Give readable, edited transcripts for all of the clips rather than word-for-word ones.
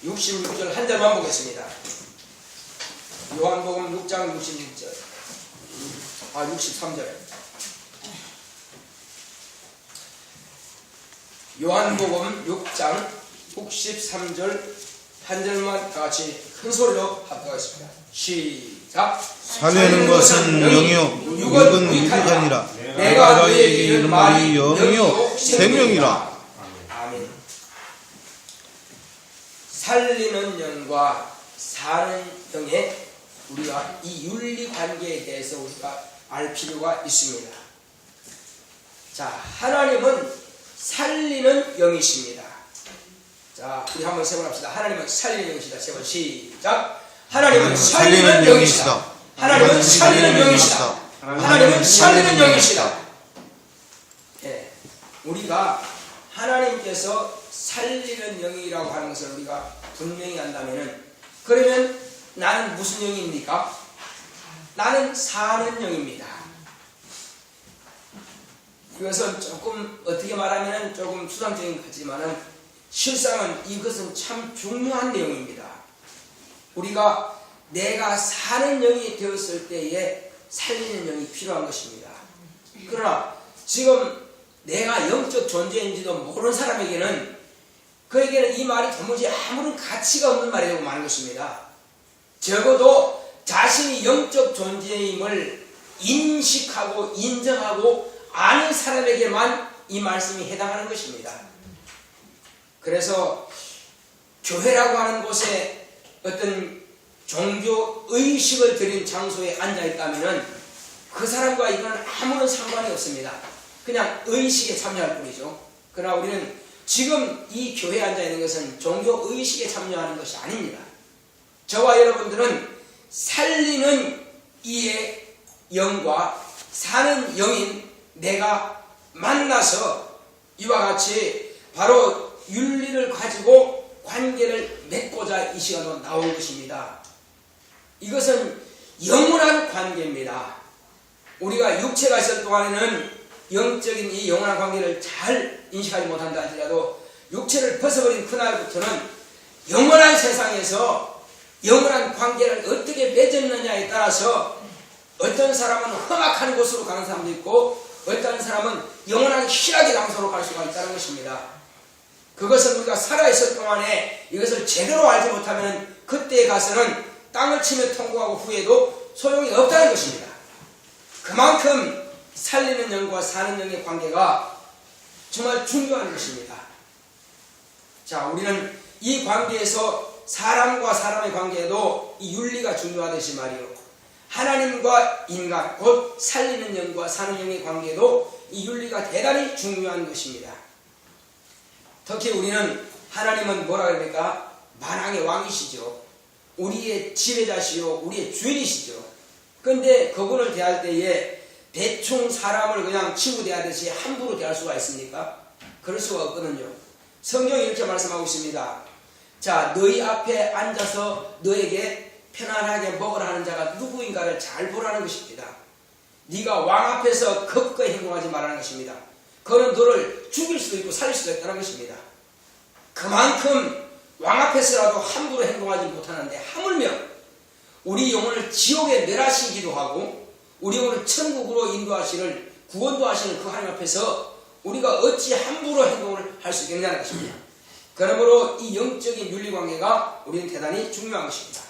66절 한 절만 보겠습니다. 요한복음 6장 66절 63절 요한복음 6장 63절 한 절만 다같이 큰 소리로 합독하겠습니다. 시작. 살려는 것은 영이요 육은 무익하니라. 내가 너희에게 이르는 말이 영이요 생명이라. 아멘. 살리는 영과 사는 영의 우리가 이 윤리 관계에 대해서 우리가 알 필요가 있습니다. 자, 하나님은 살리는 영이십니다. 자, 우리 한번 세번합시다. 하나님은 살리는 영이시다. 세 번 시작. 하나님은 살리는 영이시다. 하나님은 살리는 영이시다. 하나님은 살리는 영이시다. 예, 우리가 하나님께서 살리는 영이라고 하는 것을 우리가 분명히 안다면은, 그러면 나는 무슨 영입니까? 나는 사는 영입니다. 이것은 조금 어떻게 말하면 조금 수상적인 것 같지만은 실상은 이것은 참 중요한 내용입니다. 우리가 내가 사는 영이 되었을 때에 살리는 영이 필요한 것입니다. 그러나 지금 내가 영적 존재인지도 모르는 사람에게는, 그에게는 이 말이 도무지 아무런 가치가 없는 말이라고 말하는 것입니다. 적어도 자신이 영적 존재임을 인식하고 인정하고 아는 사람에게만 이 말씀이 해당하는 것입니다. 그래서 교회라고 하는 곳에 어떤 종교 의식을 드린 장소에 앉아있다면 그 사람과 이거는 아무런 상관이 없습니다. 그냥 의식에 참여할 뿐이죠. 그러나 우리는 지금 이 교회에 앉아있는 것은 종교 의식에 참여하는 것이 아닙니다. 저와 여러분들은 살리는 이의 영과 사는 영인 내가 만나서 이와 같이 바로 윤리를 가지고 관계를 맺고자 이 시간으로 나온 것입니다. 이것은 영원한 관계입니다. 우리가 육체가 있을 동안에는 영적인 이 영원한 관계를 잘 인식하지 못한다 할지라도 육체를 벗어버린 그날부터는 영원한 세상에서 영원한 관계를 어떻게 맺었느냐에 따라서 어떤 사람은 험악한 곳으로 가는 사람도 있고 어떤 사람은 영원한 희락의 장소로 갈 수가 있다는 것입니다. 그것은 우리가 살아있을 동안에 이것을 제대로 알지 못하면 그때에 가서는 땅을 치며 통곡하고 후에도 소용이 없다는 것입니다. 그만큼 살리는 영과 사는 영의 관계가 정말 중요한 것입니다. 자, 우리는 이 관계에서 사람과 사람의 관계에도 이 윤리가 중요하듯이 말이요, 하나님과 인간, 곧 살리는 영과 사는 영의 관계도 이 윤리가 대단히 중요한 것입니다. 특히 우리는 하나님은 뭐라 그럽니까? 만왕의 왕이시죠. 우리의 지배자시요 우리의 주인이시죠. 그런데 그분을 대할 때에 대충 사람을 그냥 친구 대하듯이 함부로 대할 수가 있습니까? 그럴 수가 없거든요. 성경이 이렇게 말씀하고 있습니다. 자, 너희 앞에 앉아서 너에게 편안하게 먹으라 하는 자가 누구인가를 잘 보라는 것입니다. 네가 왕 앞에서 겁거이 행동하지 말라는 것입니다. 그는 너를 죽일 수도 있고 살릴 수도 있다는 것입니다. 그만큼 왕 앞에서라도 함부로 행동하지 못하는데, 하물며 우리 영혼을 지옥에 멸하시기도 하고 우리 영혼을 천국으로 인도하시는, 구원도 하시는 그 하나님 앞에서 우리가 어찌 함부로 행동을 할 수 있겠냐는 것입니다. 그러므로 이 영적인 윤리관계가 우리는 대단히 중요한 것입니다.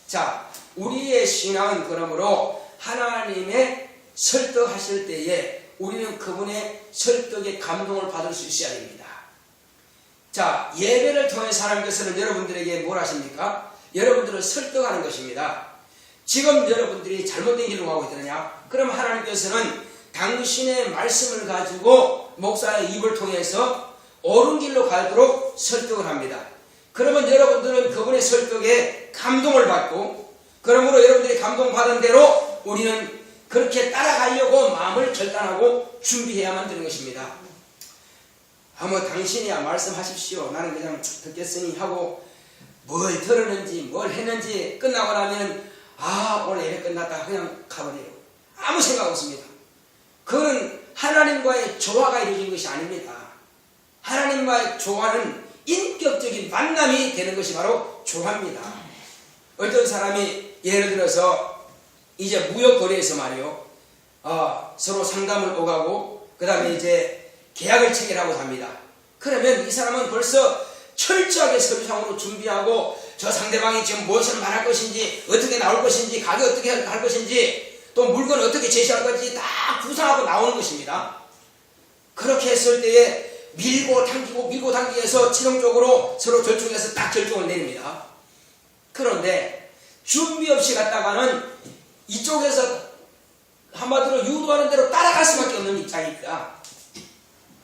자, 우리의 신앙은 그러므로 하나님의 설득하실 때에 우리는 그분의 설득에 감동을 받을 수 있어야 됩니다. 자, 예배를 통해서 하나님께서는 여러분들에게 뭘 하십니까? 여러분들을 설득하는 것입니다. 지금 여러분들이 잘못된 길로 가고 있느냐? 그럼 하나님께서는 당신의 말씀을 가지고 목사의 입을 통해서 옳은 길로 가도록 설득을 합니다. 그러면 여러분들은 그분의 설득에 감동을 받고, 그러므로 여러분들이 감동받은 대로 우리는 그렇게 따라가려고 마음을 결단하고 준비해야만 되는 것입니다. 뭐 당신이야 말씀하십시오, 나는 그냥 듣겠으니 하고 뭘 들었는지 뭘 했는지 끝나고 나면 오늘 예배 끝났다 그냥 가버려요. 아무 생각 없습니다. 그건 하나님과의 조화가 이루어진 것이 아닙니다. 하나님과의 조화는 인격적인 만남이 되는 것이 바로 조화입니다. 어떤 사람이 예를 들어서 이제 무역거래에서 말이요, 서로 상담을 오가고 그 다음에 이제 계약을 체결하고 합니다. 그러면 이 사람은 벌써 철저하게 서류상으로 준비하고 저 상대방이 지금 무엇을 말할 것인지, 어떻게 나올 것인지, 가격 어떻게 할 것인지, 또 물건 어떻게 제시할 것인지 다 구상하고 나오는 것입니다. 그렇게 했을 때에 밀고 당기해서 최종적으로 서로 절충해서 딱 결정을 내립니다. 그런데 준비 없이 갔다가는 이쪽에서 한마디로 유도하는 대로 따라갈 수밖에 없는 입장입니다.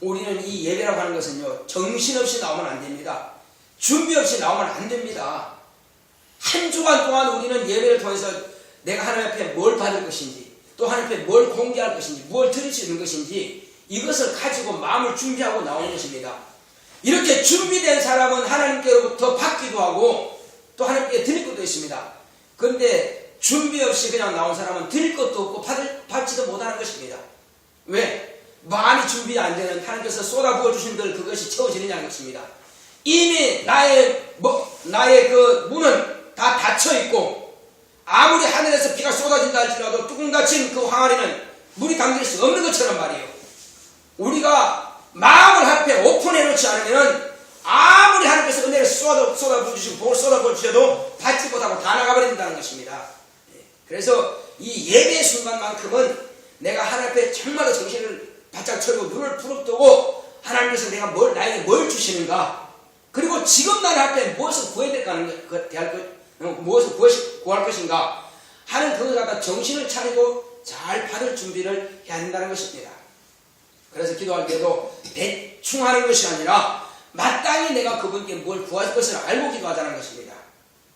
우리는 이 예배라고 하는 것은요, 정신없이 나오면 안 됩니다. 준비 없이 나오면 안 됩니다. 한 주간 동안 우리는 예배를 통해서 내가 하나님 앞에 뭘 받을 것인지, 또 하나님 앞에 뭘 공개할 것인지, 뭘 드릴 수 있는 것인지, 이것을 가지고 마음을 준비하고 나오는 것입니다. 이렇게 준비된 사람은 하나님께로부터 받기도 하고 또 하나님께 드릴 것도 있습니다. 그런데 준비 없이 그냥 나온 사람은 드릴 것도 없고 받지도 못하는 것입니다. 왜? 마음이 준비 안 되는 하나님께서 쏟아부어 주신 들 그것이 채워지느냐는 것입니다. 이미 나의 그 문은 다 닫혀 있고, 아무리 하늘에서 비가 쏟아진다 할지라도 뚜껑 닫힌 그 항아리는 물이 담길 수 없는 것처럼 말이에요. 우리가 마음을 앞에 오픈해 놓지 않으면 아무리 하나님께서 은혜를 쏟아부어 주시고 복을 쏟아부어 주셔도 받지 못하고 다 나가버린다는 것입니다. 그래서 이 예배 순간만큼은 내가 하나님 앞에 정말로 정신을 바짝 차리고 눈을 부릅뜨고 하나님께서 내가 나에게 뭘 주시는가, 그리고 지금 나는 앞에 무엇을 구해야 될까 무엇을 구할 것인가 하는 그것을 갖다 정신을 차리고 잘 받을 준비를 해야 된다는 것입니다. 그래서 기도할 때도 대충 하는 것이 아니라 마땅히 내가 그분께 뭘 구할 것을 알고 기도하자는 것입니다.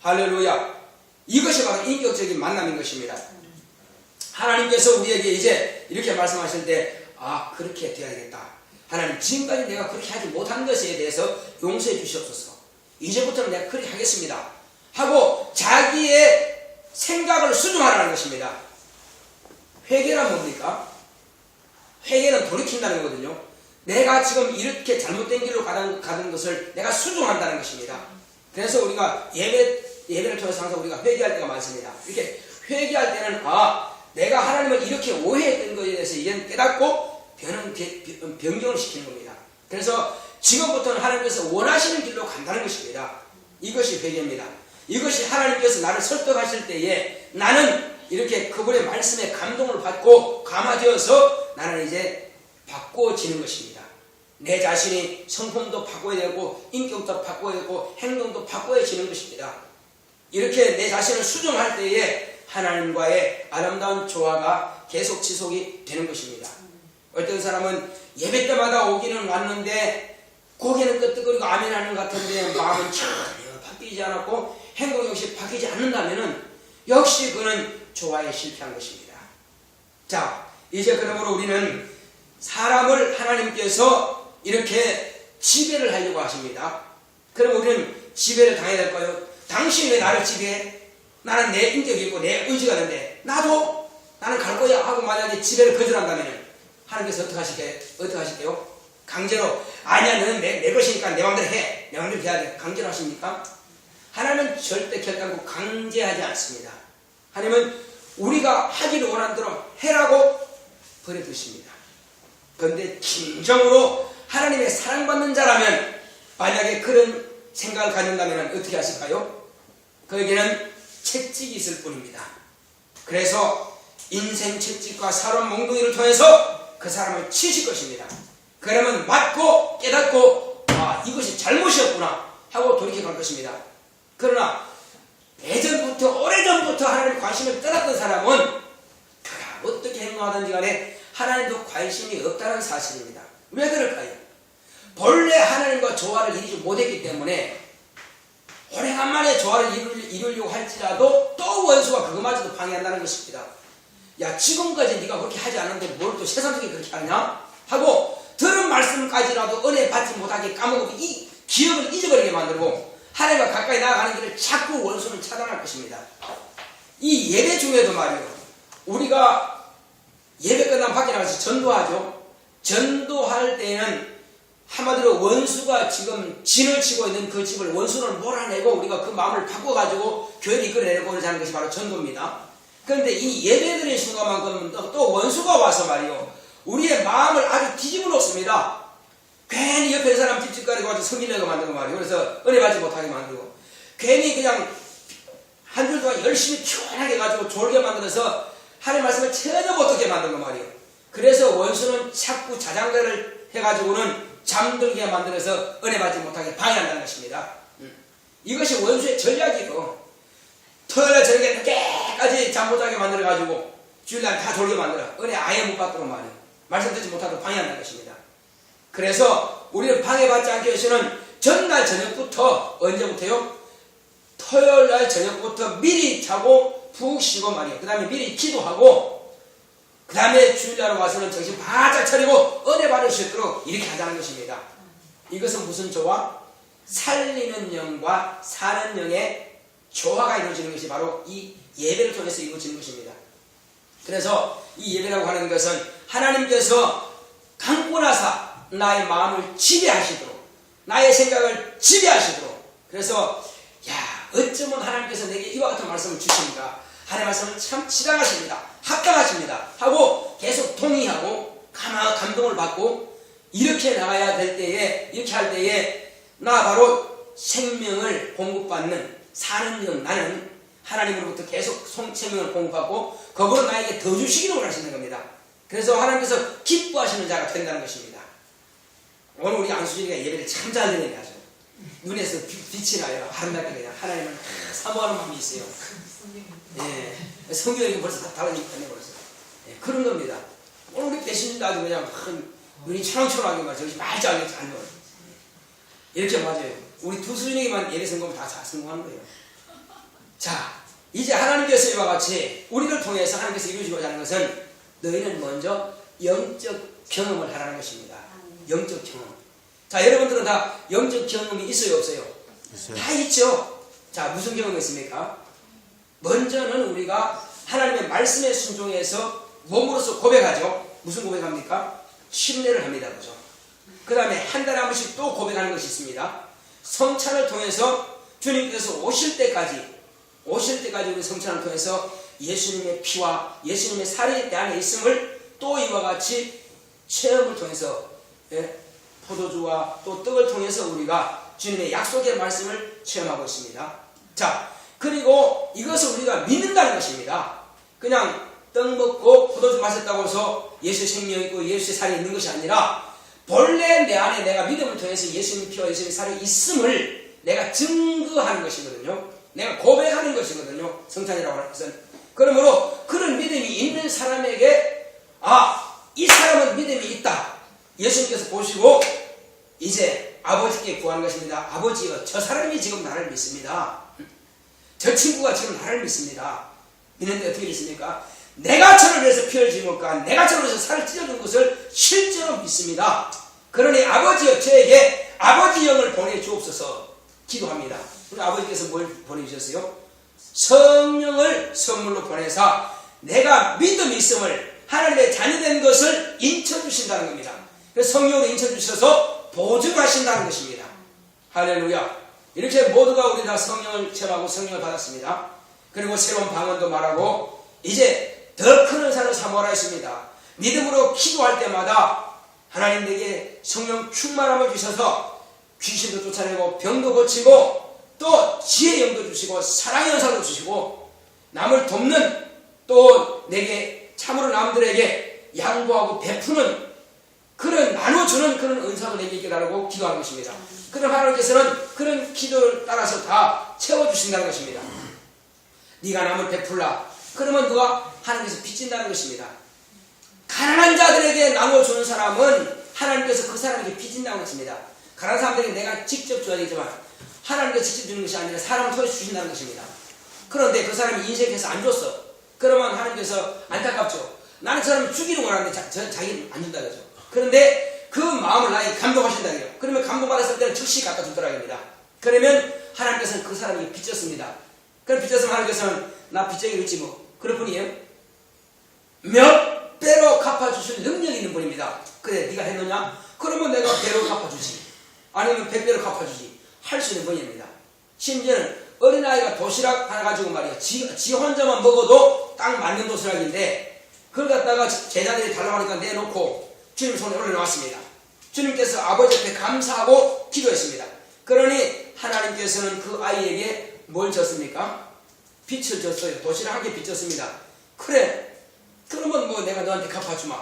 할렐루야. 이것이 바로 인격적인 만남인 것입니다. 하나님께서 우리에게 이제 이렇게 말씀하실 때 그렇게 돼야겠다. 하나님, 지금까지 내가 그렇게 하지 못한 것에 대해서 용서해 주시옵소서. 이제부터는 내가 그렇게 하겠습니다 하고 자기의 생각을 수정하라는 것입니다. 회개란 뭡니까? 회개는 돌이킨다는 거거든요. 내가 지금 이렇게 잘못된 길로 가는 것을 내가 수정한다는 것입니다. 그래서 우리가 예배를 통해서 항상 우리가 회개할 때가 많습니다. 이렇게 회개할 때는 내가 하나님을 이렇게 오해했던 것에 대해서 이제는 깨닫고 변경을 시키는 겁니다. 그래서 지금부터는 하나님께서 원하시는 길로 간다는 것입니다. 이것이 회개입니다. 이것이 하나님께서 나를 설득하실 때에 나는 이렇게 그분의 말씀에 감동을 받고 감화되어서 나는 이제 바꿔지는 것입니다. 내 자신이 성품도 바꿔야 되고 인격도 바꿔야 되고 행동도 바꿔야지는 것입니다. 이렇게 내 자신을 수정할 때에 하나님과의 아름다운 조화가 계속 지속이 되는 것입니다. 어떤 사람은 예배 때마다 오기는 왔는데 고개는 끄덕거리고 아멘하는 것 같은데 마음은 전혀 바뀌지 않았고 행동 역시 바뀌지 않는다면 역시 그는 조화에 실패한 것입니다. 자, 이제 그러므로 우리는 사람을 하나님께서 이렇게 지배를 하려고 하십니다. 그럼 우리는 지배를 당해야 될까요? 당신이 왜 나를 지배해? 나는 내 인격이 있고 내 의지가 있는데 나는 갈 거야 하고 만약에 지배를 거절한다면 하나님께서 어떻게 하실게요? 강제로 아니야, 너는 내 것이니까 내 마음대로 해. 내 마음대로 해야 돼. 강제로 하십니까? 하나님은 절대 결단코 강제하지 않습니다. 하나님은 우리가 하기를 원하는 대로 해라고 버려두십니다. 그런데 진정으로 하나님의 사랑받는 자라면 만약에 그런 생각을 가진다면 어떻게 하실까요? 그에게는 채찍이 있을 뿐입니다. 그래서 인생 채찍과 사람 몽둥이를 통해서 그 사람을 치실 것입니다. 그러면 맞고 깨닫고 이것이 잘못이었구나 하고 돌이켜갈 것입니다. 그러나 예전부터 오래전부터 하나님 관심을 떠났던 사람은 그가 어떻게 행동하든지 간에 하나님도 관심이 없다는 사실입니다. 왜 그럴까요? 본래 하나님과 조화를 이루지 못했기 때문에 오래간만에 조화를 이루려고 할지라도 또 원수가 그것마저도 방해한다는 것입니다. 야, 지금까지 네가 그렇게 하지 않는데 뭘 또 새삼스럽게 그렇게 하냐? 하고 들은 말씀까지라도 은혜 받지 못하게 까먹고 이 기억을 잊어버리게 만들고 하나님과 가까이 나아가는 길을 자꾸 원수는 차단할 것입니다. 이 예배 중에도 말이에요. 우리가 예배 끝나면 밖에 나가서 전도하죠. 전도할 때는 한마디로 원수가 지금 진을 치고 있는 그 집을 원수를 몰아내고 우리가 그 마음을 바꿔가지고 교회를 이끌어내고자 하는 것이 바로 전도입니다. 그런데 이 예배드리는 순간만큼 또 원수가 와서 말이요, 우리의 마음을 아주 뒤집어 놓습니다. 괜히 옆에 사람 찝찝거리고 아주 성질내고 만들고 말이요, 그래서 은혜 받지 못하게 만들고, 괜히 그냥 한 줄 동안 열심히 피곤하게 해가지고 졸게 만들어서 하나님 말씀을 전혀 못하게 만들고 말이요, 그래서 원수는 자꾸 자장가를 해가지고는 잠들게 만들어서 은혜 받지 못하게 방해한다는 것입니다. 이것이 원수의 전략이에요. 토요일날 저녁에 늦게까지 잠 못하게 만들어가지고 주일날 다 졸게 만들어 은혜 아예 못 받도록 말이에요. 말씀 듣지 못하도록 방해한다는 것입니다. 그래서 우리는 방해받지 않기 위해서는 전날 저녁부터, 언제부터요? 토요일날 저녁부터 미리 자고 푹 쉬고 말이에요. 그 다음에 미리 기도하고, 그 다음에 주일날 와서는 정신 바짝 차리고 은혜 받을 수 있도록 이렇게 하자는 것입니다. 이것은 무슨 조화? 살리는 영과 사는 영의 조화가 이루어지는 것이 바로 이 예배를 통해서 이루어지는 것입니다. 그래서 이 예배라고 하는 것은 하나님께서 강권하사 나의 마음을 지배하시도록, 나의 생각을 지배하시도록, 그래서 어쩌면 하나님께서 내게 이와 같은 말씀을 주십니까? 하나님의 말씀은 참 지당하십니다. 합당하십니다. 하고 계속 동의하고 감동을 받고 이렇게 나가야 될 때에, 이렇게 할 때에 나 바로 생명을 공급받는 사는 영, 나는 하나님으로부터 계속 생명을 공급받고 그거로 나에게 더 주시기를 원하시는 겁니다. 그래서 하나님께서 기뻐하시는 자가 된다는 것입니다. 오늘 우리 안수진이가 예배를 참 잘 드리네. 아주 눈에서 빛이 나요. 아름답게 그냥 하나님을 사모하는 마음이 있어요. 예, 성경이 벌써 다 달라지니까요. 벌써 그런 겁니다. 오늘 우리 배신도 아주 그냥 눈이 초롱초롱하게 막 저기 말짱하게 잘 넣어요. 이렇게 맞아요. 우리 두 수준에게만 예배 성공하면 다 성공하는 거예요. 자, 이제 하나님께서 이와 같이 우리를 통해서 하나님께서 이루어지고자 하는 것은 너희는 먼저 영적 경험을 하라는 것입니다. 영적 경험. 자, 여러분들은 다 영적 경험이 있어요, 없어요? 다 있죠. 자, 무슨 경험이 있습니까? 먼저는 우리가 하나님의 말씀에 순종해서 몸으로서 고백하죠. 무슨 고백합니까? 신뢰를 합니다. 그죠? 그 다음에 한 달에 한 번씩 또 고백하는 것이 있습니다. 성찬을 통해서 주님께서 오실 때까지 우리 성찬을 통해서 예수님의 피와 예수님의 살이 내 안에 있음을 또 이와 같이 체험을 통해서, 포도주와 또 떡을 통해서 우리가 주님의 약속의 말씀을 체험하고 있습니다. 자, 그리고 이것을 우리가 믿는다는 것입니다. 그냥 떡 먹고 포도주 마셨다고 해서 예수의 생명이 있고 예수의 살이 있는 것이 아니라 본래 내 안에 내가 믿음을 통해서 예수님 피와 예수님의 살이 있음을 내가 증거하는 것이거든요. 내가 고백하는 것이거든요. 성찬이라고 하는 것은. 그러므로 그런 믿음이 있는 사람에게 이 사람은 믿음이 있다. 예수님께서 보시고 이제 아버지께 구하는 것입니다. 아버지여, 저 사람이 지금 나를 믿습니다. 저 친구가 지금 나를 믿습니다. 믿는데 어떻게 믿습니까? 내가 저를 위해서 피를 지을까, 내가 저를 위해서 살을 찢어준 것을 실제로 믿습니다. 그러니 아버지여, 저에게 아버지 영을 보내주옵소서 기도합니다. 우리 아버지께서 뭘 보내주셨어요? 성령을 선물로 보내사 내가 믿음이 있음을, 하나님의 자녀된 것을 인쳐주신다는 겁니다. 그래서 성령으로 인쳐주셔서 보증하신다는 것입니다. 할렐루야. 이렇게 모두가 우리 다 성령을 체험하고 성령을 받았습니다. 그리고 새로운 방언도 말하고 이제 더 큰 은사를 사모하라 했습니다. 믿음으로 기도할 때마다 하나님 내게 성령 충만함을 주셔서 귀신도 쫓아내고 병도 고치고 또 지혜의 영도 주시고 사랑의 은사도 주시고 남을 돕는, 또 내게 참으로 남들에게 양보하고 베푸는, 그런 나눠주는 그런 은사도 내게 있게 달라고 기도하는 것입니다. 그럼 하나님께서는 그런 기도를 따라서 다 채워주신다는 것입니다. 네가 남을 베풀라. 그러면 누가 하나님께서 빚진다는 것입니다. 가난한 자들에게 나눠주는 사람은 하나님께서 그 사람에게 빚진다는 것입니다. 가난한 사람들에게 내가 직접 줘야 되지만 하나님께서 직접 주는 것이 아니라 사람을 통해서 주신다는 것입니다. 그런데 그 사람이 인생에서 안 줬어. 그러면 하나님께서 안타깝죠. 나는 그 사람을 주기를 원하는데 자기는 안 준다 그러죠. 그런데 그 마음을 나에게 감동하신다 그래요. 그러면 감동받았을 때는 즉시 갖다 주더라 합니다. 그러면 하나님께서는 그 사람에게 빚졌습니다. 그럼 빚졌으면 하나님께서는 나 빚쟁이 있지 뭐 그럴 뿐이에요. 몇 배로 갚아주실 능력이 있는 분입니다. 그래 네가 했느냐? 그러면 내가 배로 갚아주지. 아니면 100배로 갚아주지. 할 수 있는 분입니다. 심지어는 어린아이가 도시락 하나 가지고 말이야. 지 혼자만 먹어도 딱 맞는 도시락인데 그걸 갖다가 제자들이 달라고 하니까 내놓고 주님 손에 올려놓았습니다. 주님께서 아버지 앞에 감사하고 기도했습니다. 그러니 하나님께서는 그 아이에게 뭘 줬습니까? 빛을 줬어요. 도시락 한 개 빛 줬습니다. 그래, 그러면 뭐 내가 너한테 갚아주마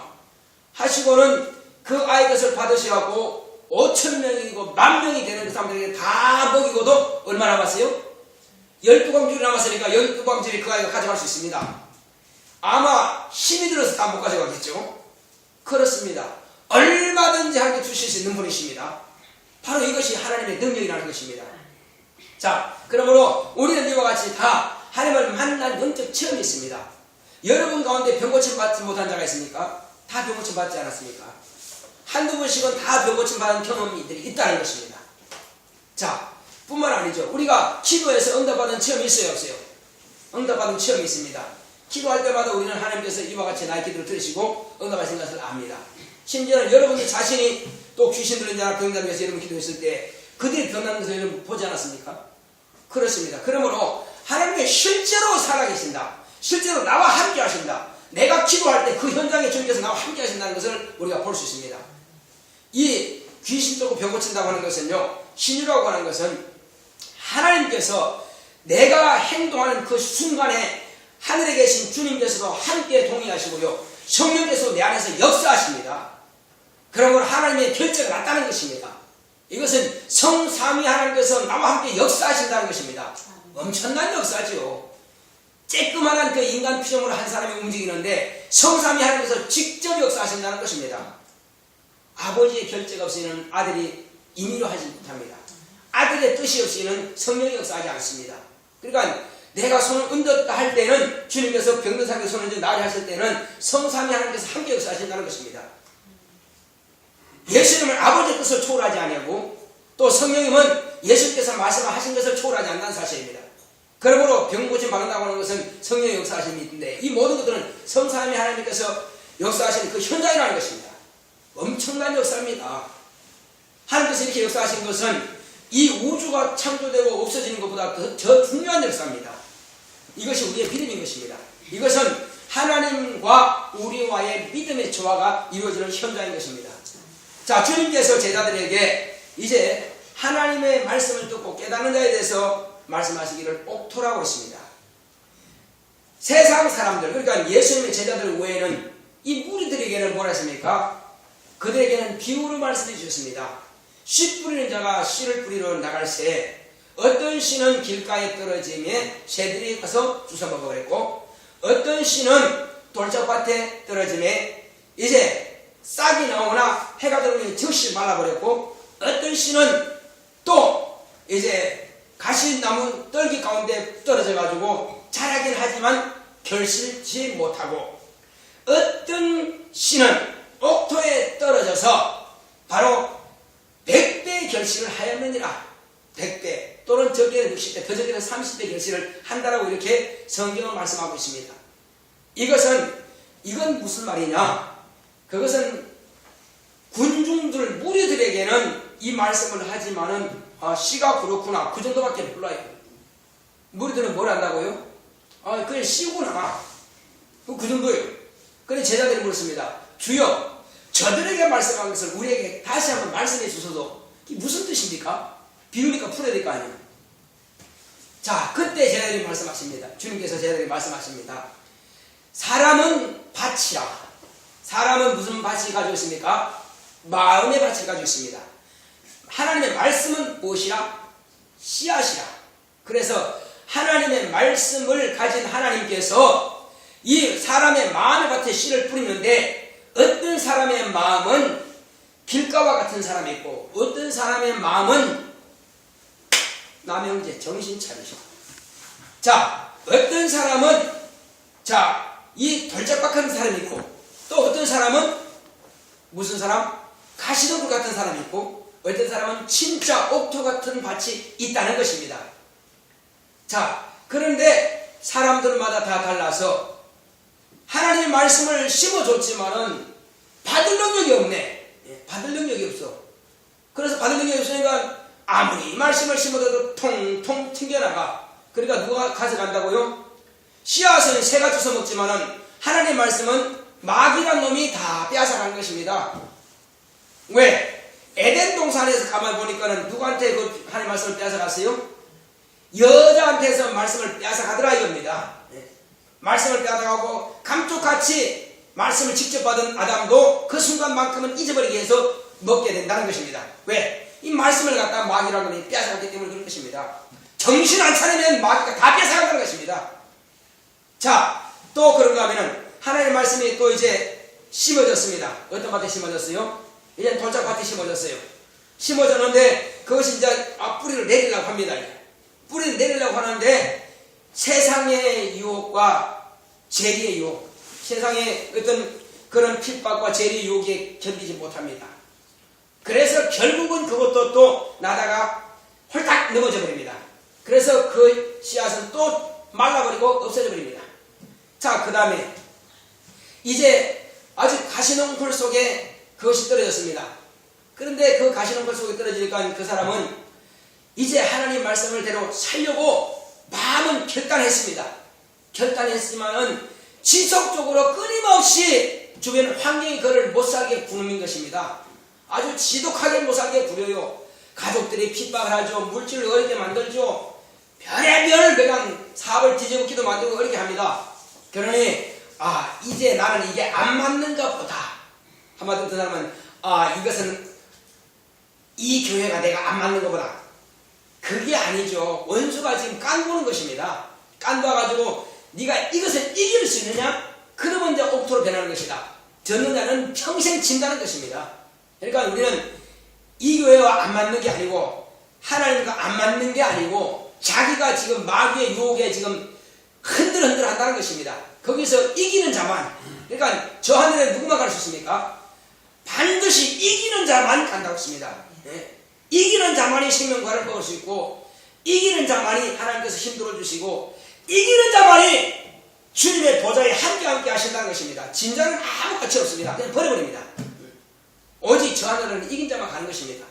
하시고는 그 아이 것을 받으셔갖고 5,000명이고 10,000명이 되는 그 사람들에게 다 먹이고도 얼마 남았어요? 12광줄이 남았으니까 12광줄이 그 아이가 가져갈 수 있습니다. 아마 힘이 들어서 다 못 가져가겠죠? 그렇습니다. 얼마든지 하게 주실 수 있는 분이십니다. 바로 이것이 하나님의 능력이라는 것입니다. 자, 그러므로 우리는 이와 같이 다 하나님을 만난 영적 체험이 있습니다. 여러분 가운데 병고침 받지 못한 자가 있습니까? 다 병고침 받지 않았습니까? 한두 번씩은 다 병고침 받은 경험들이 있다는 것입니다. 자, 뿐만 아니죠. 우리가 기도해서 응답받은 체험이 있어요, 없어요? 응답받은 체험이 있습니다. 기도할 때마다 우리는 하나님께서 이와 같이 나의 기도를 들으시고 응답하신 것을 압니다. 심지어는 여러분들 자신이 또 귀신 들린 자나 병자를 위해서 여러분 기도했을 때 그들이 변하는 것을 여러분 보지 않았습니까? 그렇습니다. 그러므로 하나님께 실제로 살아계신다. 실제로 나와 함께 하신다. 내가 기도할 때 그 현장에 주님께서 나와 함께 하신다는 것을 우리가 볼 수 있습니다. 이 귀신 쫓고 병 고친다고 하는 것은요, 신유라고 하는 것은 하나님께서 내가 행동하는 그 순간에 하늘에 계신 주님께서도 함께 동의하시고요, 성령께서 내 안에서 역사하십니다. 그러므로 하나님의 결제가 났다는 것입니다. 이것은 성삼위 하나님께서 나와 함께 역사하신다는 것입니다. 엄청난 역사죠. 쬐끄만한 그 인간 피조물을 한 사람이 움직이는데 성삼위 하나님께서 직접 역사하신다는 것입니다. 아버지의 결제가 없이는 아들이 임의로 하지 못합니다. 아들의 뜻이 없이는 성령이 역사하지 않습니다. 그러니까 내가 손을 얹었다 할 때는 주님께서 병든 사람에게 손을 얹어 나으리 하실 때는 성삼위 하나님께서 함께 역사하신다는 것입니다. 예수님은 아버지의 뜻을 초월하지 아니하고 또 성령님은 예수님께서 말씀하신 것을 초월하지 않는다는 사실입니다. 그러므로 병 고침 받는다고 하는 것은 성령의 역사하심이 있는데 이 모든 것들은 성삼위 하나님께서 역사하시는 그 현장이라는 것입니다. 엄청난 역사입니다. 하나님께서 이렇게 역사하신 것은 이 우주가 창조되고 없어지는 것보다 더 중요한 역사입니다. 이것이 우리의 믿음인 것입니다. 이것은 하나님과 우리와의 믿음의 조화가 이루어지는 현장인 것입니다. 자, 주님께서 제자들에게 이제 하나님의 말씀을 듣고 깨닫는 자에 대해서 말씀하시기를 옥토라고 했습니다. 세상 사람들, 그러니까 예수님의 제자들 외에는 이 무리들에게는 뭐라 했습니까? 그들에게는 비유로 말씀해 주셨습니다. 씨 뿌리는 자가 씨를 뿌리러 나갈 새 어떤 씨는 길가에 떨어지며 새들이 가서 주워 먹어버렸고 어떤 씨는 돌짝밭에 떨어지며 이제 싹이 나오나 해가 들어오니 즉시 말라버렸고 어떤 씨는 또 이제 가시나무 떨기 가운데 떨어져 가지고 자라긴 하지만 결실치 못하고 어떤 씨는 옥토에 떨어져서 바로 100배 결실을 하였느니라. 100배 또는 적게는 60배 더 적게는 30배 결실을 한다라고 이렇게 성경은 말씀하고 있습니다. 이건 무슨 말이냐? 그것은 군중들 무리들에게는 이 말씀을 하지만은 씨가 그렇구나 그 정도밖에 몰라요. 무리들은 뭘 한다고요? 그냥 씨구나 그 정도예요. 그런데 제자들이 물었습니다. 주여, 저들에게 말씀한 것을 우리에게 다시 한번 말씀해 주셔도 이게 무슨 뜻입니까? 비유니까 풀어야 될 거 아니에요. 자, 그때 제자들이 말씀하십니다. 주님께서 제자들에게 말씀하십니다. 사람은 밭이라. 사람은 무슨 밭이 가지고 있습니까? 마음의 밭을 가지고 있습니다. 하나님의 말씀은 무엇이라? 씨앗이라. 그래서 하나님의 말씀을 가진 하나님께서 이 사람의 마음의 밭에 씨를 뿌리는데 어떤 사람의 마음은 길가와 같은 사람이 있고 어떤 사람의 마음은 남영재 정신 차리셔. 자, 어떤 사람은 이 돌짝박한 사람이 있고 또 어떤 사람은 무슨 사람? 가시덤불 같은 사람이 있고 어떤 사람은 진짜 옥토 같은 밭이 있다는 것입니다. 자, 그런데 사람들마다 다 달라서 하나님의 말씀을 심어줬지만은 받을 능력이 없네. 받을 능력이 없어. 그래서 받을 능력이 없으니까 아무리 말씀을 심어도 통통 튕겨나가. 그러니까 누가 가져간다고요? 씨앗은 새가 주워 먹지만은 하나님의 말씀은 마귀란 놈이 다 빼앗아간 것입니다. 왜? 에덴 동산에서 가만히 보니까는 누구한테 그 하나님의 말씀을 빼앗아갔어요? 여자한테서 말씀을 빼앗아가더라 이겁니다. 말씀을 빼앗아가고 감쪽같이 말씀을 직접 받은 아담도 그 순간만큼은 잊어버리기 위해서 먹게 된다는 것입니다. 왜? 이 말씀을 갖다 마귀라는 놈이 빼앗아갔기 때문에 그런 것입니다. 정신 안 차리면 마귀가 다 빼앗아간다는 것입니다. 자, 또 그런가 하면은 하나님의 말씀이 또 이제 심어졌습니다. 어떤 밭에 심어졌어요? 이제 돌짝밭에 심어졌어요. 심어졌는데 그것이 이제 뿌리를 내리려고 합니다. 뿌리를 내리려고 하는데 세상의 유혹과 재리의 유혹, 세상의 어떤 그런 핍박과 재리의 유혹에 견디지 못합니다. 그래서 결국은 그것도 또 나다가 홀딱 넘어져 버립니다. 그래서 그 씨앗은 또 말라버리고 없어져 버립니다. 자, 그 다음에 이제 아주 가시농풀 속에 그것이 떨어졌습니다. 그런데 그 가시농풀 속에 떨어지니까 그 사람은 이제 하나님 말씀을 대로 살려고 마음은 결단했습니다. 결단했지만은 지속적으로 끊임없이 주변 환경이 그를 못살게 구는 것입니다. 아주 지독하게 못살게 구려요. 가족들이 핍박을 하죠. 물질을 어렵게 만들죠. 별의별 그냥 사업을 뒤집기도 만들고 어렵게 합니다. 그러니 이제 나는 이게 안 맞는가 보다. 한마디로 그 사람은 이것은 이 교회가 내가 안 맞는 것보다. 그게 아니죠. 원수가 지금 깐보는 것입니다. 깐봐가지고 네가 이것을 이길 수 있느냐? 그러면 이제 옥토로 변하는 것이다. 졌는 자는 평생 진다는 것입니다. 그러니까 우리는 이 교회와 안 맞는 게 아니고 하나님과 안 맞는 게 아니고 자기가 지금 마귀의 유혹에 지금 흔들흔들 한다는 것입니다. 거기서 이기는 자만, 그러니까 저 하늘에 누구만 갈 수 있습니까? 반드시 이기는 자만 간다고 했습니다. 이기는 자만이 생명과를 먹을 수 있고 이기는 자만이 하나님께서 힘들어 주시고 이기는 자만이 주님의 보좌에 함께 하신다는 것입니다. 진자는 아무 가치 없습니다. 그냥 버려버립니다. 오직 저 하늘은 이긴 자만 가는 것입니다.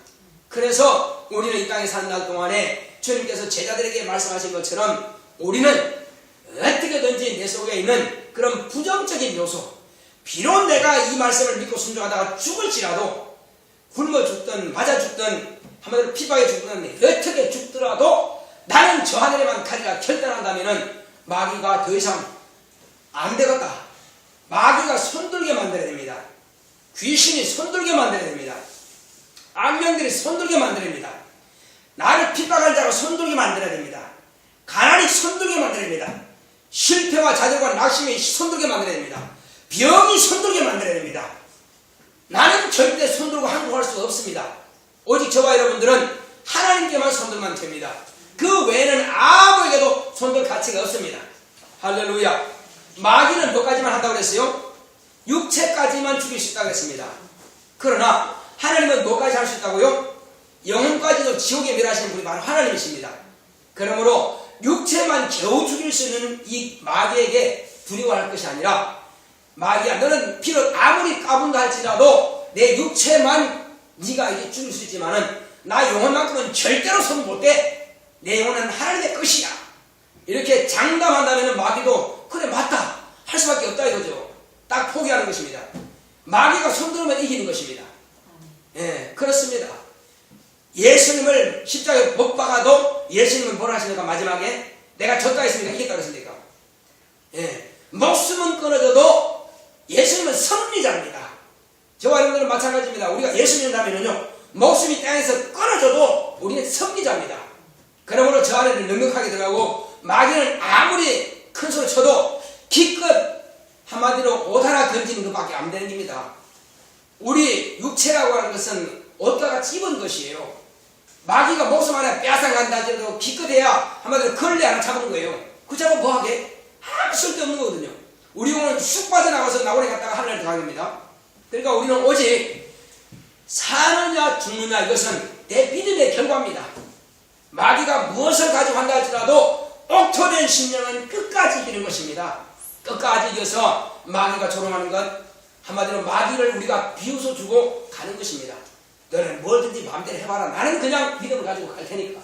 그래서 우리는 이 땅에 사는 날 동안에 주님께서 제자들에게 말씀하신 것처럼 우리는 어떻게든지 내 속에 있는 그런 부정적인 요소, 비록 내가 이 말씀을 믿고 순종하다가 죽을지라도 굶어 죽든 맞아 죽든 한마디로 핍박에 죽든 어떻게 죽더라도 나는 저 하늘에만 가리라 결단한다면은 마귀가 더 이상 안 되겠다. 마귀가 손들게 만들어야 됩니다. 귀신이 손들게 만들어야 됩니다. 악령들이 손들게 만들어야 됩니다. 나를 핍박할 자가 손들게 만들어야 됩니다. 가난이 손들게 만들어야 됩니다. 실패와 좌절과 낙심이 손들게 만들어야 됩니다. 병이 손들게 만들어야 됩니다. 나는 절대 손들고 항복할 수 없습니다. 오직 저와 여러분들은 하나님께만 손들면 됩니다. 그 외에는 아무에게도 손들 가치가 없습니다. 할렐루야. 마귀는 뭐까지만 한다고 그랬어요? 육체까지만 죽일 수 있다고 했습니다. 그러나 하나님은 뭐까지 할 수 있다고요? 영혼까지도 지옥에 멸하시는 분이 바로 하나님이십니다. 그러므로 육체만 겨우 죽일 수 있는 이 마귀에게 두려워할 것이 아니라 마귀야, 너는 비록 아무리 까분다 할지라도 내 육체만 네가 이게 죽일 수 있지만은 나 영혼만큼은 절대로 손 못 대. 내 영혼은 하나님의 것이야. 이렇게 장담한다면 마귀도 그래 맞다 할 수밖에 없다 이거죠. 딱 포기하는 것입니다. 마귀가 손들면 이기는 것입니다. 예, 그렇습니다. 예수님을 십자가에 못 박아도 예수님은 뭐라 하십니까? 마지막에 내가 졌다 했습니까? 이겼다 그랬습니까? 예, 목숨은 끊어져도 예수님은 승리자입니다. 저와 여러분들은 마찬가지입니다. 우리가 예수님이라면요 목숨이 땅에서 끊어져도 우리는 승리자입니다. 그러므로 저 안에는 넉넉하게 들어가고 마귀는 아무리 큰 소리 쳐도 기껏 한마디로 옷 하나 던지는 것밖에 안 되는 겁니다. 우리 육체라고 하는 것은 옷과 같이 입은 것이에요. 마귀가 목숨 하나 빼앗아간다 하더라도 기껏해야 한마디로 걸레 하나 잡은 거예요. 그 잡으면 뭐하게? 아무 쓸데없는 거거든요. 우리 영혼은 쑥 빠져나가서 나오래 갔다가 하늘에 들어갑니다. 그러니까 우리는 오직 사느냐 죽느냐 이것은 내 믿음의 결과입니다. 마귀가 무엇을 가지고 한다 할지라도 옥토된 심령은 끝까지 이기는 것입니다. 끝까지 이겨서 마귀가 조롱하는 것, 한마디로 마귀를 우리가 비웃어 주고 가는 것입니다. 너는 뭐든지 마음대로 해봐라. 나는 그냥 믿음을 가지고 갈 테니까.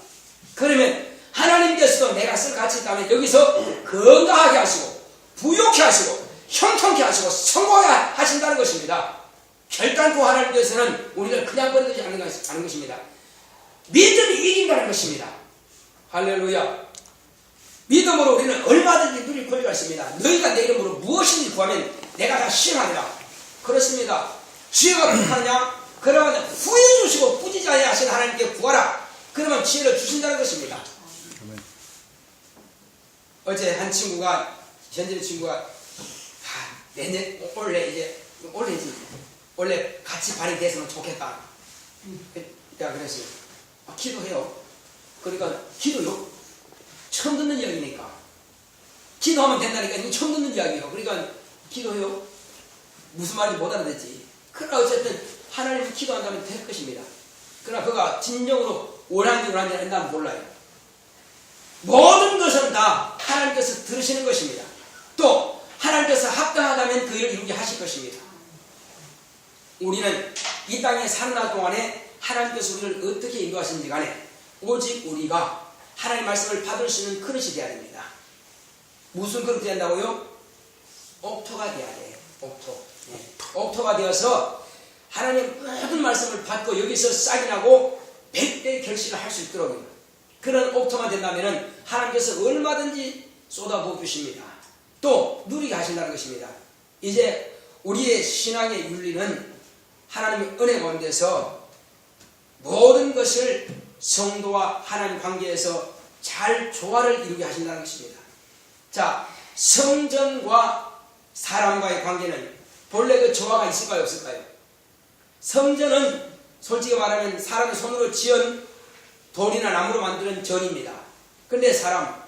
그러면 하나님께서도 내가 쓸 가치 있다면 여기서 건강하게 하시고 부욕케 하시고 형통케 하시고 성공하게 하신다는 것입니다. 결단코 하나님께서는 우리를 그냥 버리지 않는 것입니다. 믿음이 이긴다는 것입니다. 할렐루야. 믿음으로 우리는 얼마든지 누릴 권리가 있습니다. 너희가 내 이름으로 무엇인지 구하면 내가 다 시행하리라. 그렇습니다. 지혜가 부족하느냐? 그러면 후회 주시고 꾸짖지 아니하신 하나님께 구하라. 그러면 지혜를 주신다는 것입니다. 어제 한 친구가, 현재 친구가 내년 원래 같이 발이 됐으면 좋겠다. 내가 그랬어요. 기도해요. 그러니까 기도요? 처음 듣는 이야기니까. 기도하면 된다니까 이거 처음 듣는 이야기예요. 그러니까 기도해요. 무슨 말인지 못 알아듣지. 그러나 어쨌든 하나님이 기도한다면 될 것입니다. 그러나 그가 진정으로 원하는지 한다면 몰라요. 모든 것은 다 하나님께서 들으시는 것입니다. 또 하나님께서 합당하다면 그 일을 이루게 하실 것입니다. 우리는 이 땅에 사는 날 동안에 하나님께서 우리를 어떻게 인도하시는지 간에 오직 우리가 하나님의 말씀을 받을 수 있는 그릇이 되어야 됩니다. 무슨 그릇이 된다고요? 옥토가 되어야 돼요. 옥토. 옥토가 되어서 하나님 모든 말씀을 받고 여기서 싹이 나고 100배의 결실을 할 수 있도록 그런 옥토만 된다면 하나님께서 얼마든지 쏟아부어 주십니다. 또 누리게 하신다는 것입니다. 이제 우리의 신앙의 윤리는 하나님의 은혜 가운데서 모든 것을 성도와 하나님 관계에서 잘 조화를 이루게 하신다는 것입니다. 자, 성전과 사람과의 관계는 본래 그 조화가 있을까요, 없을까요? 성전은 솔직히 말하면 사람의 손으로 지은 돌이나 나무로 만드는 전입니다. 그런데 사람,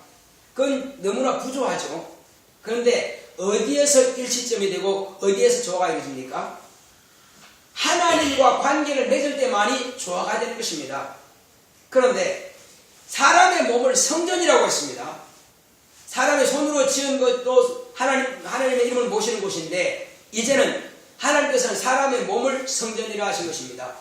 그건 너무나 부조하죠. 그런데 어디에서 일치점이 되고 어디에서 조화가 이루어집니까? 하나님과 관계를 맺을 때만이 조화가 되는 것입니다. 그런데 사람의 몸을 성전이라고 했습니다. 사람의 손으로 지은 것도 하나님의 이름을 모시는 곳인데 이제는 하나님께서는 사람의 몸을 성전이라 하신 것입니다.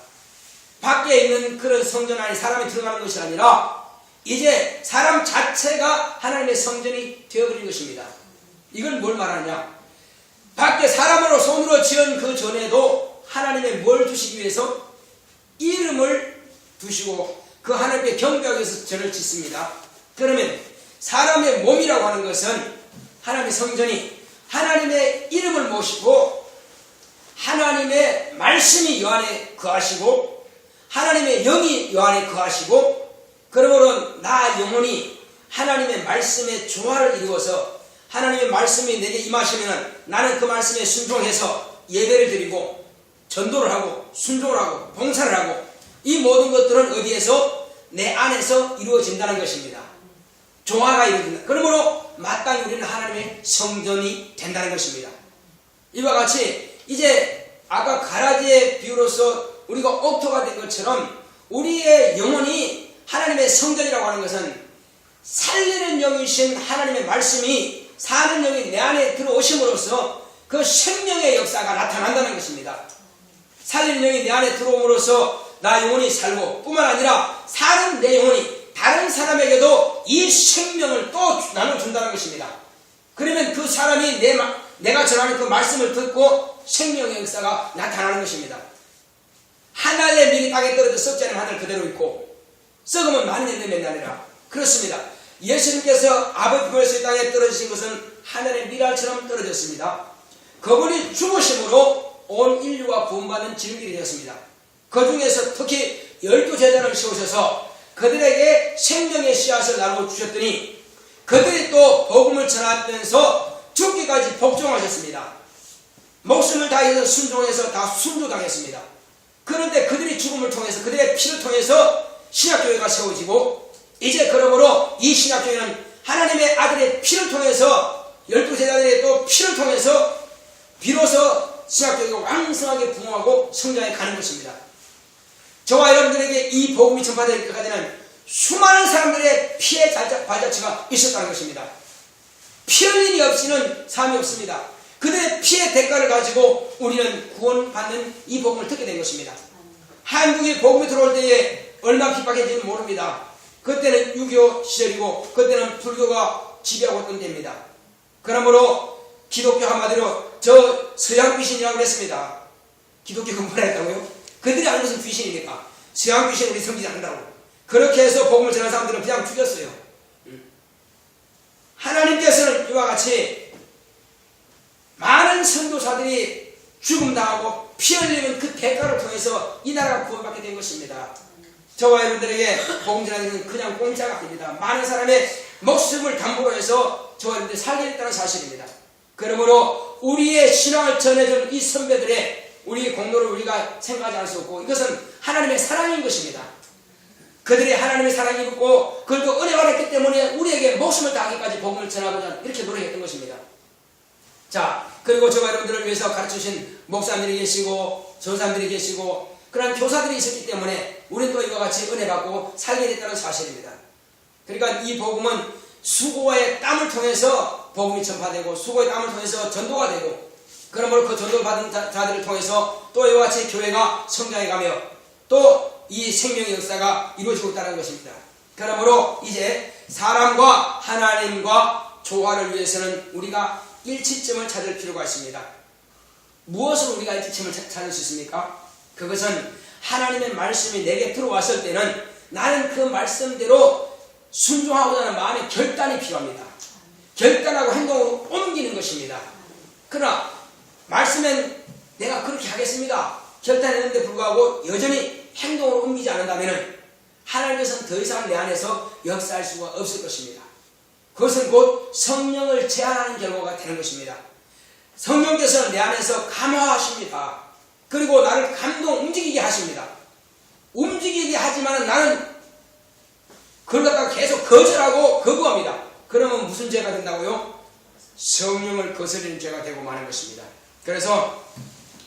밖에 있는 그런 성전 안에 사람이 들어가는 것이 아니라 이제 사람 자체가 하나님의 성전이 되어버린 것입니다. 이건 뭘 말하느냐? 밖에 사람으로 손으로 지은 그 전에도 하나님의 뭘 두시기 위해서? 이름을 두시고 그 하나님께 경배하기 위해서 전을 짓습니다. 그러면 사람의 몸이라고 하는 것은 하나님의 성전이 하나님의 이름을 모시고 하나님의 말씀이 요 안에 거하시고 하나님의 영이 요 안에 거하시고 그러므로 나 영혼이 하나님의 말씀의 조화를 이루어서 하나님의 말씀이 내게 임하시면 나는 그 말씀에 순종해서 예배를 드리고 전도를 하고 순종을 하고 봉사를 하고 이 모든 것들은 어디에서? 내 안에서 이루어진다는 것입니다. 조화가 이루어진다. 그러므로 마땅히 우리는 하나님의 성전이 된다는 것입니다. 이와 같이 이제 아까 가라지의 비유로서 우리가 옥토가 된 것처럼 우리의 영혼이 하나님의 성전이라고 하는 것은 살리는 영이신 하나님의 말씀이 사는 영이 내 안에 들어오심으로써 그 생명의 역사가 나타난다는 것입니다. 살리는 영이 내 안에 들어옴으로써 나 영혼이 살고 뿐만 아니라 사는 내 영혼이 다른 사람에게도 이 생명을 또 나눠준다는 것입니다. 그러면 그 사람이 내가 전하는 그 말씀을 듣고 생명의 역사가 나타나는 것입니다. 하나의 밀이 땅에 떨어져 썩지 않으면 하늘 그대로 있고 썩으면 많은 일들이 맺나니라. 그렇습니다. 예수님께서 아버지 품에서 이 땅에 떨어지신 것은 하늘의 밀알처럼 떨어졌습니다. 그분이 죽으심으로 온 인류가 구원받는 지름길이 되었습니다. 그 중에서 특히 12제자를 세우셔서 그들에게 생명의 씨앗을 나누어 주셨더니 그들이 또 복음을 전하면서 죽기까지 복종하셨습니다. 목숨을 다해서 순종해서 다 순교당했습니다. 그런데 그들이 죽음을 통해서 그들의 피를 통해서 신약교회가 세워지고 이제 그러므로 이 신약교회는 하나님의 아들의 피를 통해서 12제자들의 또 피를 통해서 비로소 신약교회가 왕성하게 부흥하고 성장해 가는 것입니다. 저와 여러분들에게 이 복음이 전파될 때까지는 수많은 사람들의 피의 발자취가 있었다는 것입니다. 피 흘림이 없이는 삶이 없습니다. 그들의 피의 대가를 가지고 우리는 구원받는 이 복음을 듣게 된 것입니다. 한국에 복음이 들어올 때에 얼마나 핍박했는지는 모릅니다. 그때는 6.25 시절이고 그때는 불교가 지배하고 있던 때입니다. 그러므로 기독교 한마디로 저 서양 귀신이라고 그랬습니다. 기독교가 뭐라 했다고요? 그들이 아는 것은 귀신이니까 서양 귀신 우리 섬기지 않는다고. 그렇게 해서 복음을 전하는 사람들은 그냥 죽였어요. 하나님께서는 이와 같이 많은 선교사들이 죽음당하고 피 흘리는 그 대가를 통해서 이 나라가 구원받게 된 것입니다. 저와 여러분들에게 복음 전하는 것은 그냥 공짜가 아닙니다. 많은 사람의 목숨을 담보로 해서 저와 여러분들이 살게 됐다는 사실입니다. 그러므로 우리의 신앙을 전해준 이 선배들의 우리의 공로를 우리가 생각하지 않을 수 없고 이것은 하나님의 사랑인 것입니다. 그들이 하나님의 사랑이 있고 그들도 은혜가 됐기 때문에 우리에게 목숨을 다하기까지 복음을 전하고자 이렇게 노력했던 것입니다. 자, 그리고 저와 여러분들을 위해서 가르치신 목사님들이 계시고 전사님들이 계시고 그런 교사들이 있었기 때문에 우리는 또 이와 같이 은혜 받고 살게 됐다는 사실입니다. 그러니까 이 복음은 수고의 땀을 통해서 복음이 전파되고 수고의 땀을 통해서 전도가 되고 그러므로 그 전도를 받은 자들을 통해서 또 이와 같이 교회가 성장해가며 또 이 생명의 역사가 이루어지고 있다는 것입니다. 그러므로 이제 사람과 하나님과 조화를 위해서는 우리가 일치점을 찾을 필요가 있습니다. 무엇으로 우리가 일치점을 찾을 수 있습니까? 그것은 하나님의 말씀이 내게 들어왔을 때는 나는 그 말씀대로 순종하고자 하는 마음의 결단이 필요합니다. 결단하고 행동으로 옮기는 것입니다. 그러나 말씀엔 내가 그렇게 하겠습니다. 결단했는데 불구하고 여전히 행동으로 옮기지 않는다면 하나님께서는 더 이상 내 안에서 역사할 수가 없을 것입니다. 그것은 곧 성령을 제한하는 결과가 되는 것입니다. 성령께서는 내 안에서 감화하십니다. 그리고 나를 움직이게 하십니다. 움직이게 하지만 나는 그걸 갖다가 계속 거절하고 거부합니다. 그러면 무슨 죄가 된다고요? 성령을 거스르는 죄가 되고 마는 것입니다. 그래서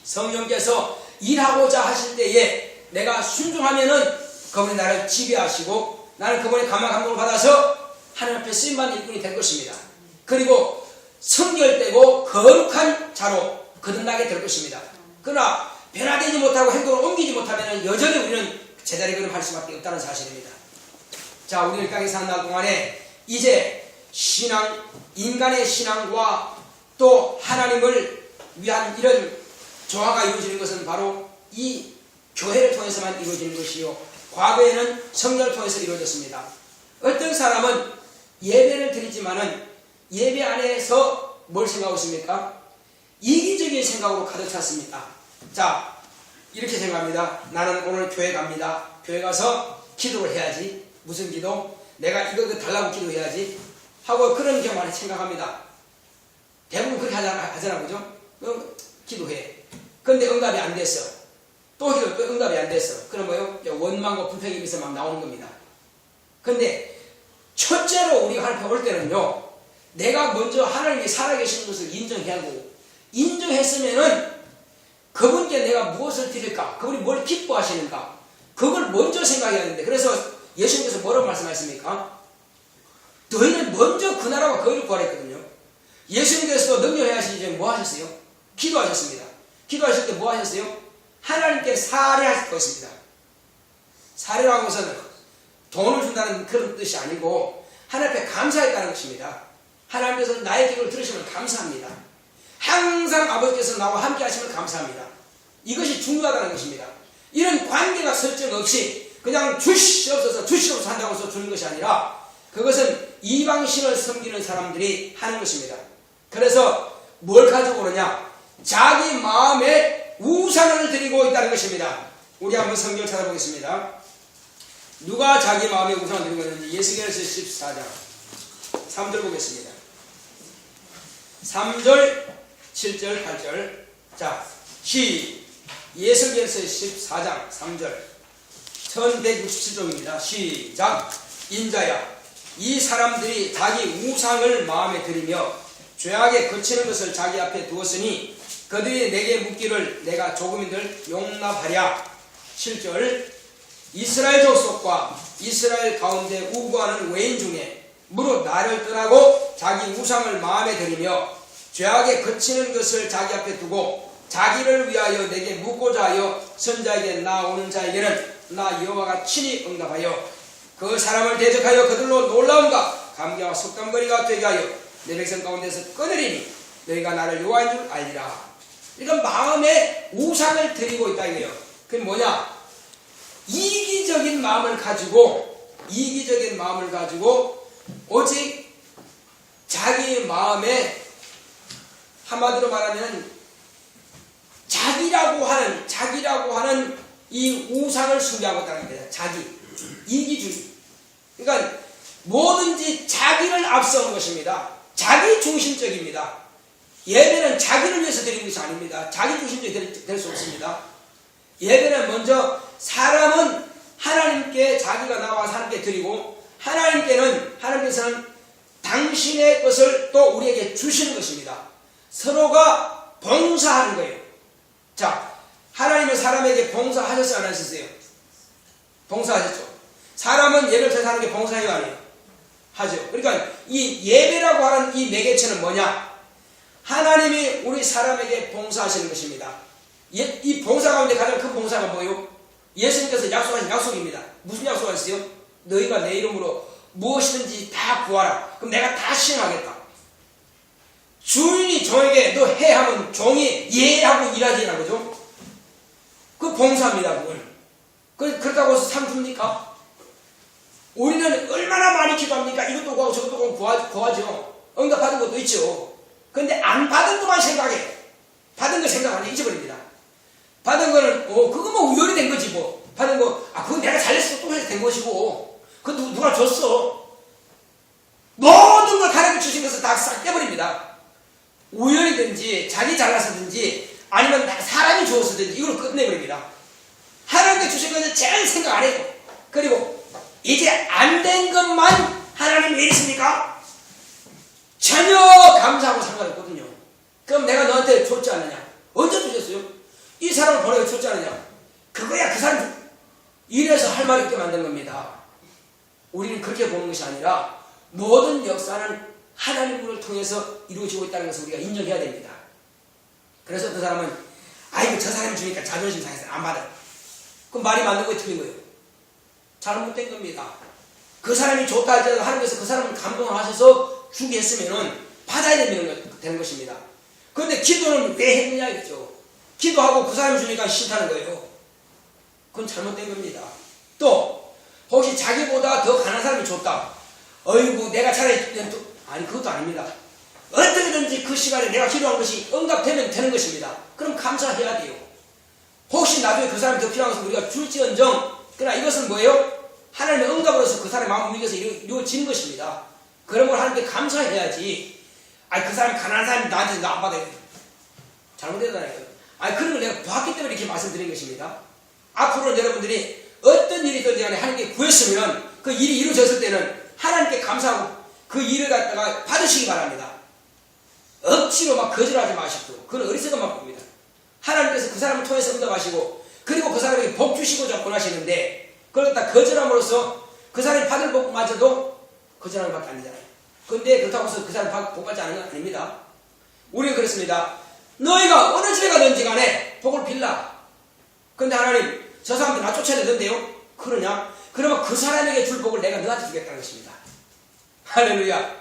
성령께서 일하고자 하실 때에 내가 순종하면은 그분이 나를 지배하시고 나는 그분의 감화 감동을 받아서 하나님 앞에 쓰임받는 일꾼이 될 것입니다. 그리고 성결되고 거룩한 자로 거듭나게 될 것입니다. 그러나 변화되지 못하고 행동을 옮기지 못하면 여전히 우리는 제자리 걸음할 수밖에 없다는 사실입니다. 자, 우리는 이 땅에 사는 날 동안에 이제 신앙, 인간의 신앙과 또 하나님을 위한 이런 조화가 이루어지는 것은 바로 이 교회를 통해서만 이루어지는 것이요, 과거에는 성령을 통해서 이루어졌습니다. 어떤 사람은 예배를 드리지만은 예배 안에서 뭘 생각하고 있습니까? 이기적인 생각으로 가득 찼습니다. 자, 이렇게 생각합니다. 나는 오늘 교회 갑니다. 교회 가서 기도를 해야지. 무슨 기도? 내가 이거 달라고 기도해야지 하고 그런 경우만 생각합니다. 대부분 그렇게 하잖아, 그죠? 기도해. 그런데 응답이 안 됐어. 또 기도, 또 응답이 안 됐어. 그럼 뭐요? 원망과 불평이 있어 막 나오는 겁니다. 근데 첫째로 우리가 하나님 앞에 올 때는요, 내가 먼저 하나님이 살아계시는 것을 인정하고, 인정했으면은 그분께 내가 무엇을 드릴까? 그분이 뭘 기뻐하시는가? 그걸 먼저 생각해야 하는데, 그래서 예수님께서 뭐라고 말씀하십니까? 너희는 먼저 그 나라와 그 의를 구하랬거든요. 예수님께서도 능력하시기 전에 뭐 하셨어요? 기도하셨습니다. 기도하실 때 뭐 하셨어요? 하나님께 사례할 것입니다. 사례라는 것은 돈을 준다는 그런 뜻이 아니고 하나님 앞에 감사했다는 것입니다. 하나님께서 나의 기도를 들으시면 감사합니다. 항상 아버지께서 나와 함께 하시면 감사합니다. 이것이 중요하다는 것입니다. 이런 관계가 설정 없이 그냥 주시옵소서 주시옵소서 한다고 해서 주는 것이 아니라 그것은 이방신을 섬기는 사람들이 하는 것입니다. 그래서 뭘 가지고 오느냐? 자기 마음에 우상을 드리고 있다는 것입니다. 우리 한번 성경을 찾아보겠습니다. 누가 자기 마음에 우상을 드리고 있는지 예스겔서 14장 3절 보겠습니다. 3절, 7절, 8절. 자, 예스겔서 14장 3절 1167종입니다. 시작. 인자야, 이 사람들이 자기 우상을 마음에 들이며 죄악에 거치는 것을 자기 앞에 두었으니 그들이 내게 묻기를 내가 조금이들 용납하랴. 7절. 이스라엘 족속과 이스라엘 가운데 우고하는 외인 중에 무릇 나를 떠나고 자기 우상을 마음에 들이며 죄악에 그치는 것을 자기 앞에 두고 자기를 위하여 내게 묻고자 하여 선자에게 나오는 자에게는 나 여호와가 친히 응답하여 그 사람을 대적하여 그들로 놀라움과 감개와 속담거리가 되게 하여 내 백성 가운데서 끊으리니 너희가 나를 여호와인 줄 알리라. 이건 마음에 우상을 드리고 있다 이거예요. 그게 뭐냐? 이기적인 마음을 가지고 오직 자기 마음에 한마디로 말하면 자기라고 하는 이 우상을 숭배하고 있다는 겁니다. 자기, 이기주의. 그러니까 뭐든지 자기를 앞세우는 것입니다. 자기 중심적입니다. 예배는 자기를 위해서 드리는 것이 아닙니다. 자기 중심적이 될 수 없습니다. 예배는 먼저 사람은 하나님께 자기가 나와서 하나님께 드리고 하나님께서는 당신의 것을 또 우리에게 주시는 것입니다. 서로가 봉사하는 거예요. 자, 하나님은 사람에게 봉사하셨어요? 안 하셨어요? 봉사하셨죠. 사람은 예배를 통해서 하는 게 봉사해요? 안 해요? 하죠. 그러니까 이 예배라고 하는 이 매개체는 뭐냐? 하나님이 우리 사람에게 봉사하시는 것입니다. 이 봉사 가운데 가장 큰 봉사가 뭐예요? 예수님께서 약속하신 약속입니다. 무슨 약속하셨어요? 너희가 내 이름으로 무엇이든지 다 구하라. 그럼 내가 다 시행하겠다. 주인이 종에게 너 해 하면 종이 예 하고 일하지라는 거죠. 그 봉사입니다. 그걸. 그렇다고 해서 상 줍니까? 우리는 얼마나 많이 기도합니까? 이것도 구하고 저것도 구하죠. 응답받은 것도 있죠. 그런데 안 받은 것만 생각해. 받은 거 생각 안 해. 잊어버립니다. 받은 거는 그거 뭐 우연히 된 거지 뭐. 받은 거 그거 내가 잘했어 또 해서 된 것이고 그거 누가 줬어. 모든 걸 가르쳐 주신 것을 다 싹 떼버립니다. 우연이든지 자기 잘나서든지 아니면 사람이 주었든지 이걸 끝내버립니다. 하나님께 주신 것을 제일 생각 안 해요. 그리고 이제 안 된 것만 하나님 왜 이러십니까? 전혀 감사하고 상관없거든요. 그럼 내가 너한테 줬지 않느냐? 언제 주셨어요? 이 사람을 보내고 줬지 않느냐? 그거야 그 사람 이래서 할 말이 있게 만든 겁니다. 우리는 그렇게 보는 것이 아니라 모든 역사는 하나님을 통해서 이루어지고 있다는 것을 우리가 인정해야 됩니다. 그래서 그 사람은 아이고 저 사람이 주니까 자존심 상해서 안 받아. 그럼 말이 맞는 거에 틀린 거예요. 잘못된 겁니다. 그 사람이 좋다 할지라도 하나님께서 그 사람을 감동하셔서 주게 했으면 받아야 되는 것입니다. 그런데 기도는 왜 했느냐 이거죠. 기도하고 그 사람이 주니까 싫다는 거예요. 그건 잘못된 겁니다. 또 혹시 자기보다 더 가난한 사람이 줬다. 어이구 내가 차라리 아니 그것도 아닙니다. 어떻게든지 그 시간에 내가 기도한 것이 응답되면 되는 것입니다. 그럼 감사해야 돼요. 혹시 나중에 그 사람이 더 필요한 것을 우리가 줄지언정 그러나 이것은 뭐예요? 하나님의 응답으로서 그 사람의 마음을 위해서 이루어지는 것입니다. 그런 걸 하나님께 감사해야지. 아니 그 사람이 가난한 사람이 나한테 나 안 받아야 돼. 잘못되잖아요. 아니 그런 걸 내가 봤기 때문에 이렇게 말씀드린 것입니다. 앞으로는 여러분들이 어떤 일이 있든지 간에 하나님께 구했으면 그 일이 이루어졌을 때는 하나님께 감사하고 그 일을 갖다가 받으시기 바랍니다. 억지로 막 거절하지 마십시오. 그건 어리석은 방법입니다. 하나님께서 그 사람을 통해서 응답하시고 그리고 그 사람에게 복 주시고자 원하시는데 그걸 갖다 거절함으로써 그 사람이 받을 복마저도 거절하는 것밖에 아니잖아요. 그런데 그렇다고 해서 그 사람이 복 받지 않는 건 아닙니다. 우리는 그렇습니다. 너희가 어느 집에 가든지 간에 복을 빌라. 그런데 하나님 저 사람들 나 쫓아야 되는데요. 그러냐? 그러면 그 사람에게 줄 복을 내가 너한테 주겠다는 것입니다. 할렐루야.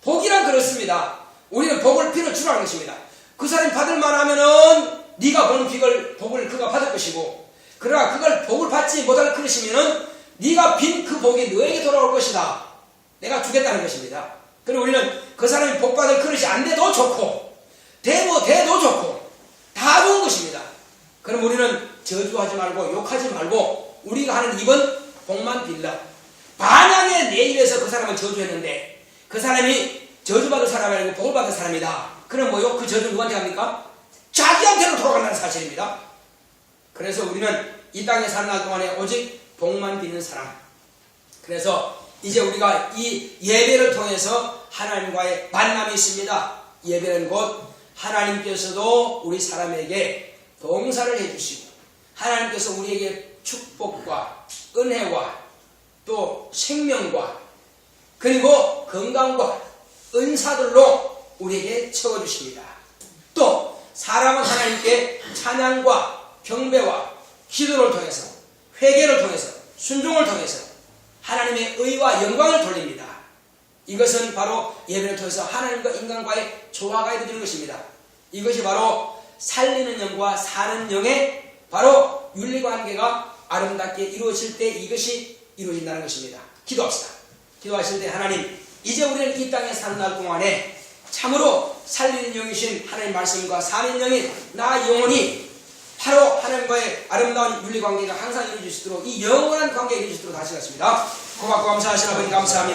복이란 그렇습니다. 우리는 복을 빌어 주라는 것입니다. 그 사람이 받을 만하면은 네가 보는 복을 그가 받을 것이고 그러나 그걸 복을 받지 못할 그릇이면은 네가 빈 그 복이 너에게 돌아올 것이다. 내가 주겠다는 것입니다. 그리고 우리는 그 사람이 복 받을 그릇이 안 돼도 좋고 돼도 좋고 다 좋은 것입니다. 그럼 우리는 저주하지 말고 욕하지 말고 우리가 하는 입은 복만 빌라. 만약에 내 입에서 그 사람을 저주했는데 그 사람이 저주받을 사람이 아니고 복을 받을 사람이다. 그럼 뭐요? 그 저주 누구한테 갑니까? 자기한테로 돌아간다는 사실입니다. 그래서 우리는 이 땅에 사는 날 동안에 오직 복만 빌는 사람. 그래서 이제 우리가 이 예배를 통해서 하나님과의 만남이 있습니다. 예배는 곧 하나님께서도 우리 사람에게 봉사를 해주시고 하나님께서 우리에게 축복과 은혜와 또 생명과 그리고 건강과 은사들로 우리에게 채워주십니다. 또 사람은 하나님께 찬양과 경배와 기도를 통해서 회개를 통해서 순종을 통해서 하나님의 의와 영광을 돌립니다. 이것은 바로 예배를 통해서 하나님과 인간과의 조화가 이루어지는 것입니다. 이것이 바로 살리는 영과 사는 영의 바로 윤리관계가 아름답게 이루어질 때 이것이 이루어진다는 것입니다. 기도합시다. 기도하실 때 하나님, 이제 우리는 이 땅에 사는 날 동안에 참으로 살리는 영이신 하나님 말씀과 사는 영인 나 영혼이 바로 하나님과의 아름다운 윤리관계가 항상 이루어질 수 있도록 이 영원한 관계가 이루어질 수 있도록 다시 하겠습니다. 고맙고 감사하신 아버지 감사합니다.